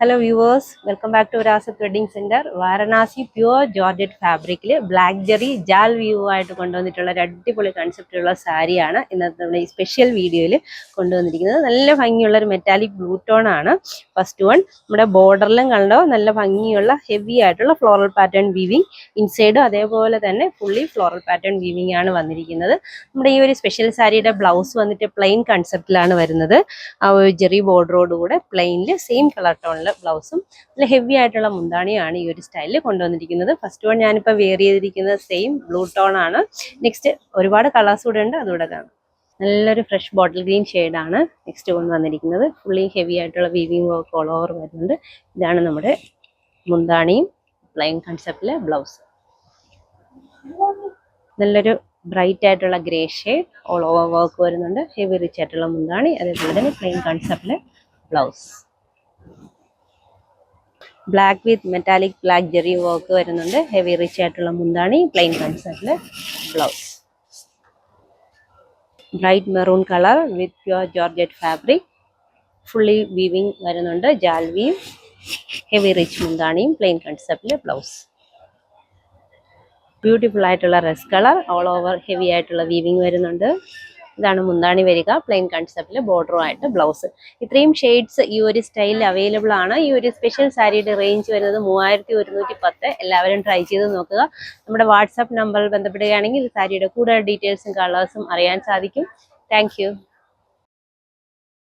Hello viewers, welcome back to Virasat Wedding Center. Varanasi pure Georgette fabric black jerry jal view ആയിട്ട് കൊണ്ടുവന്നിട്ടുള്ള ഒരു അടിപൊളി concept ഉള്ള സാരിയാണ് ഇന്നത്തെ നമ്മുടെ ഈ സ്പെഷ്യൽ വീഡിയോയിൽ കൊണ്ടുവന്നിരിക്കുന്നത്. നല്ല ഭംഗിയുള്ള ഒരു മെറ്റാലിക് ബ്ലൂ ടോൺ ആണ്. ഫസ്റ്റ് വൺ നമ്മുടെ ബോർഡറിലും കണ്ടോ നല്ല ഭംഗിയുള്ള ഹെവി ആയിട്ടുള്ള ഫ്ലോറൽ പാറ്റേൺ വീവിങ്, ഇൻസൈഡും അതേപോലെ തന്നെ ഫുള്ളി ഫ്ലോറൽ പാറ്റേൺ വീവിങ് ആണ് വന്നിരിക്കുന്നത്. നമ്മുടെ ഈ ഒരു സ്പെഷ്യൽ സാരിയുടെ ബ്ലൗസ് വന്നിട്ട് പ്ലെയിൻ കൺസെപ്റ്റിലാണ് വരുന്നത്. ആ ഒരു ജെറി ബോർഡറോട് കൂടെ പ്ലെയിനിൽ സെയിം കളർ ടോണിൽ ബ്ലൗസും നല്ല ഹെവി ആയിട്ടുള്ള മുന്താണിയാണ് ഈ ഒരു സ്റ്റൈലിൽ കൊണ്ടുവന്നിരിക്കുന്നത്. ഫസ്റ്റ് വൺ ഞാനിപ്പോൾ വെയർ ചെയ്തിരിക്കുന്നത് സെയിം ബ്ലൂ ടോൺ ആണ്. നെക്സ്റ്റ് ഒരുപാട് കളേഴ്സ് കൂടെ ഉണ്ട്, അതുകൂടെ കാണാം. നല്ലൊരു ഫ്രഷ് ബോട്ടിൽ ഗ്രീൻ ഷെയ്ഡാണ് നെക്സ്റ്റ് കൊണ്ടുവന്നിരിക്കുന്നത്. ഫുള്ളി ഹെവി ആയിട്ടുള്ള വീവിങ് വർക്ക് ഓൾ ഓവർ വരുന്നുണ്ട്. ഇതാണ് നമ്മുടെ മുന്താണിയും പ്ലെയിൻ കൺസെപ്റ്റിലെ ബ്ലൗസ്. നല്ലൊരു ബ്രൈറ്റ് ആയിട്ടുള്ള grey shade all over work വരുന്നുണ്ട്. ഹെവി റിച്ച് ആയിട്ടുള്ള മുന്താണി, അതേപോലെ തന്നെ പ്ലെയിൻ കൺസെപ്റ്റിലെ blouse. Black with metallic black zari work വരുന്നുണ്ട്. ഹെവി റിച്ച് ആയിട്ടുള്ള മുന്താണി, പ്ലെയിൻ കൺസെപ്റ്റിലെ blouse. Bright maroon colour with pure georgette fabric, fully weaving വരുന്നുണ്ട്. ജാൽ വീവ്, ഹെവി റിച്ച് മുന്താണിയും പ്ലെയിൻ കൺസെപ്റ്റിലെ ബ്ലൗസ്. ബ്യൂട്ടിഫുൾ ആയിട്ടുള്ള red colour all over heavy ആയിട്ടുള്ള വീവിങ് വരുന്നുണ്ട്. ഇതാണ് മുന്താണി വരിക, പ്ലെയിൻ കൺസെപ്റ്റിൽ ബോർഡറുമായിട്ട് ബ്ലൗസ്. ഇത്രയും ഷെയ്ഡ്സ് ഈ ഒരു സ്റ്റൈലിൽ അവൈലബിൾ ആണ്. ഈ ഒരു സ്പെഷ്യൽ സാരിയുടെ റേഞ്ച് വരുന്നത് 3110. എല്ലാവരും ട്രൈ ചെയ്ത് നോക്കുക. നമ്മുടെ വാട്സാപ്പ് നമ്പറിൽ ബന്ധപ്പെടുകയാണെങ്കിൽ സാരിയുടെ കൂടുതൽ ഡീറ്റെയിൽസും കളേഴ്സും അറിയാൻ സാധിക്കും. താങ്ക്